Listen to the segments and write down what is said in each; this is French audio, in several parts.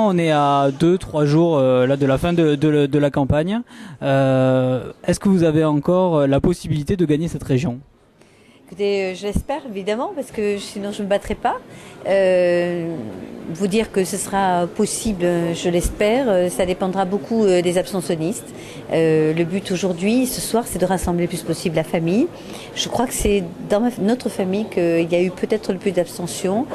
On est à 2-3 jours là de la fin de la campagne. Est-ce que vous avez encore la possibilité de gagner cette région? Écoutez, je l'espère évidemment parce que sinon je ne me battrai pas. Vous dire que ce sera possible, je l'espère, ça dépendra beaucoup des abstentionnistes. Le but aujourd'hui, ce soir, c'est de rassembler le plus possible la famille. Je crois que c'est dans notre famille qu'il y a eu peut-être le plus d'abstention.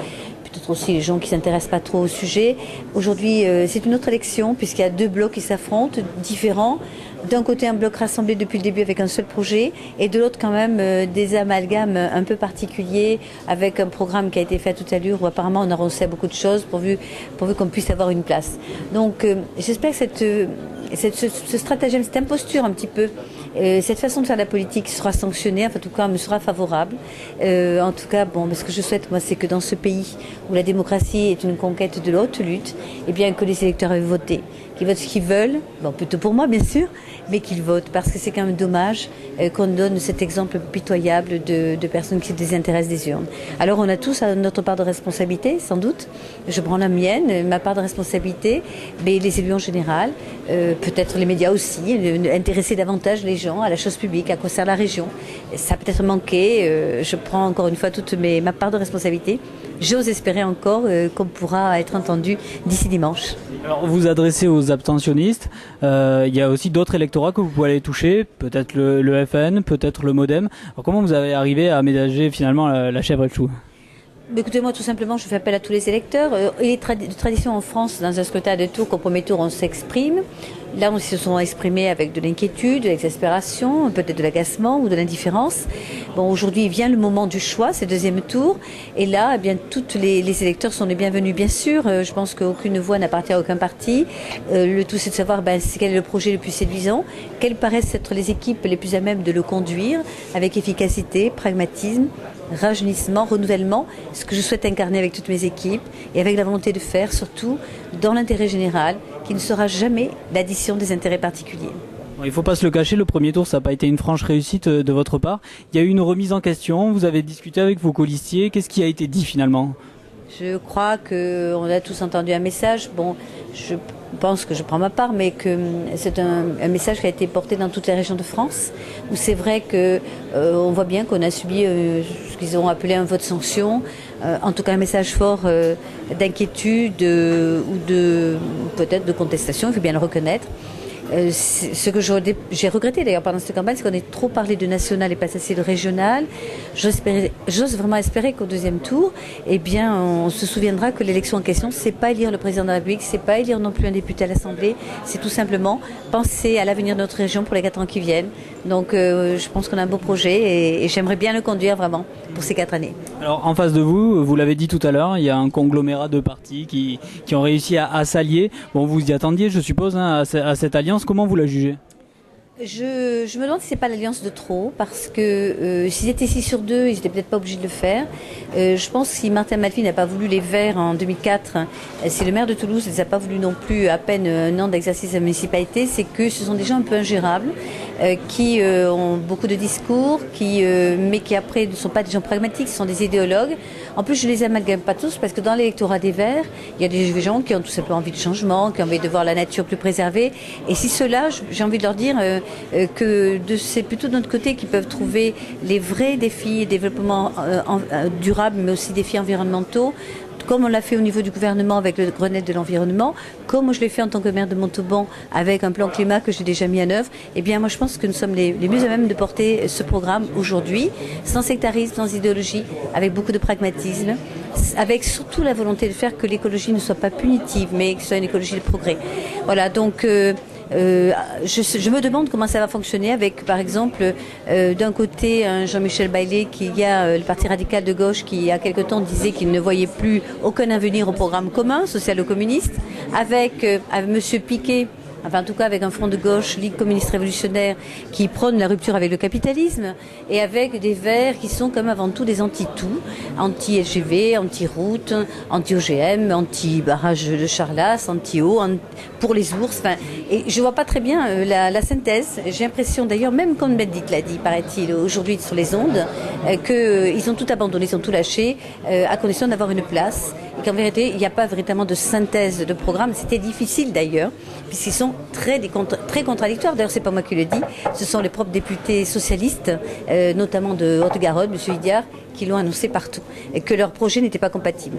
Peut-être aussi les gens qui ne s'intéressent pas trop au sujet. Aujourd'hui, c'est une autre élection puisqu'il y a deux blocs qui s'affrontent, différents. D'un côté, un bloc rassemblé depuis le début avec un seul projet, et de l'autre, quand même, des amalgames un peu particuliers avec un programme qui a été fait à toute allure où apparemment on a renoncé à beaucoup de choses pourvu qu'on puisse avoir une place. Donc, j'espère que ce stratagème, cette imposture un petit peu, cette façon de faire de la politique sera sanctionnée, enfin, en tout cas, me sera favorable. En tout cas, bon, ce que je souhaite, moi, c'est que dans ce pays où la démocratie est une conquête de la haute lutte, eh bien, que les électeurs aient voté, qu'ils votent ce qu'ils veulent, bon, plutôt pour moi, bien sûr, mais qu'ils votent, parce que c'est quand même dommage qu'on donne cet exemple pitoyable de personnes qui se désintéressent des urnes. Alors, on a tous notre part de responsabilité, sans doute. Je prends la mienne, ma part de responsabilité, mais les élus en général, peut-être les médias aussi, intéresser davantage les gens à la chose publique, à quoi sert la région. Ça a peut-être manqué, je prends encore une fois ma part de responsabilité. J'ose espérer encore qu'on pourra être entendu d'ici dimanche. Alors, vous vous adressez aux abstentionnistes. Il y a aussi d'autres électorats que vous pouvez aller toucher, peut-être le FN, peut-être le MoDem. Alors, comment vous avez arrivé à aménager finalement la chèvre et le chou? Écoutez, moi, tout simplement, je fais appel à tous les électeurs. Il est de tradition en France, dans un scrutin de tour, qu'au premier tour, on s'exprime. Là, on se sont exprimés avec de l'inquiétude, de l'exaspération, peut-être de l'agacement ou de l'indifférence. Bon, aujourd'hui, vient le moment du choix, c'est le deuxième tour. Et là, eh bien, tous les électeurs sont les bienvenus, bien sûr. Je pense qu'aucune voix n'appartient à aucun parti. Le tout, c'est de savoir quel est le projet le plus séduisant, quelles paraissent être les équipes les plus à même de le conduire, avec efficacité, pragmatisme, rajeunissement, renouvellement, ce que je souhaite incarner avec toutes mes équipes et avec la volonté de faire, surtout, dans l'intérêt général, qui ne sera jamais l'addition des intérêts particuliers. Bon, il ne faut pas se le cacher, le premier tour, ça n'a pas été une franche réussite de votre part. Il y a eu une remise en question, vous avez discuté avec vos colistiers. Qu'est-ce qui a été dit finalement? Je crois qu'on a tous entendu un message. Bon, je pense que je prends ma part, mais que c'est un message qui a été porté dans toutes les régions de France, où c'est vrai que on voit bien qu'on a subi ce qu'ils ont appelé un vote sanction, en tout cas un message fort d'inquiétude ou peut-être de contestation, il faut bien le reconnaître. Ce que j'ai regretté d'ailleurs pendant cette campagne, c'est qu'on ait trop parlé de national et pas assez de régional. J'ose vraiment espérer qu'au deuxième tour, eh bien, on se souviendra que l'élection en question, c'est pas élire le président de la République, c'est pas élire non plus un député à l'Assemblée, c'est tout simplement penser à l'avenir de notre région pour les 4 ans qui viennent. Donc, je pense qu'on a un beau projet et j'aimerais bien le conduire vraiment pour ces 4 années. Alors, en face de vous, vous l'avez dit tout à l'heure, il y a un conglomérat de partis qui ont réussi à s'allier. Bon, vous y attendiez, je suppose, hein, à cette alliance. Comment vous la jugez? Je me demande si c'est pas l'alliance de trop, parce que s'ils étaient 6 sur 2, ils étaient peut-être pas obligés de le faire. Je pense que si Martin Malvy n'a pas voulu les Verts en 2004, si le maire de Toulouse ne les a pas voulu non plus à peine un an d'exercice de la municipalité, c'est que ce sont des gens un peu ingérables, qui ont beaucoup de discours, mais qui après ne sont pas des gens pragmatiques, ce sont des idéologues. En plus, je les amalgame pas tous, parce que dans l'électorat des Verts, il y a des gens qui ont tout simplement envie de changement, qui ont envie de voir la nature plus préservée. Et si ceux-là, j'ai envie de leur dire que c'est plutôt de notre côté qu'ils peuvent trouver les vrais défis, développement durable, mais aussi défis environnementaux, comme on l'a fait au niveau du gouvernement avec le Grenelle de l'environnement, comme je l'ai fait en tant que maire de Montauban avec un plan climat que j'ai déjà mis en œuvre. Eh bien, moi, je pense que nous sommes les mieux à même de porter ce programme aujourd'hui, sans sectarisme, sans idéologie, avec beaucoup de pragmatisme, avec surtout la volonté de faire que l'écologie ne soit pas punitive, mais que ce soit une écologie de progrès. Voilà, donc je me demande comment ça va fonctionner avec, par exemple, d'un côté, un Jean-Michel Bailey, qui a le Parti radical de gauche qui, il y a quelque temps, disait qu'il ne voyait plus aucun avenir au programme commun, social-communiste, avec M. Piquet, enfin en tout cas avec un front de gauche, Ligue communiste révolutionnaire, qui prône la rupture avec le capitalisme, et avec des Verts qui sont comme avant tout des anti-tout, anti-LGV, anti-route, anti-OGM, anti-barrage de Charlas, anti-eau, pour les ours, enfin, et je vois pas très bien la synthèse. J'ai l'impression d'ailleurs, même comme Bendit l'a dit, paraît-il, aujourd'hui sur les ondes, qu'ils ont tout abandonné, ils ont tout lâché, à condition d'avoir une place, et qu'en vérité, il n'y a pas véritablement de synthèse de programme. C'était difficile d'ailleurs, puisqu'ils sont très contradictoires. D'ailleurs, c'est pas moi qui le dis, ce sont les propres députés socialistes, notamment de Haute-Garonne, M. Idiard, qui l'ont annoncé partout, et que leur projet n'était pas compatible.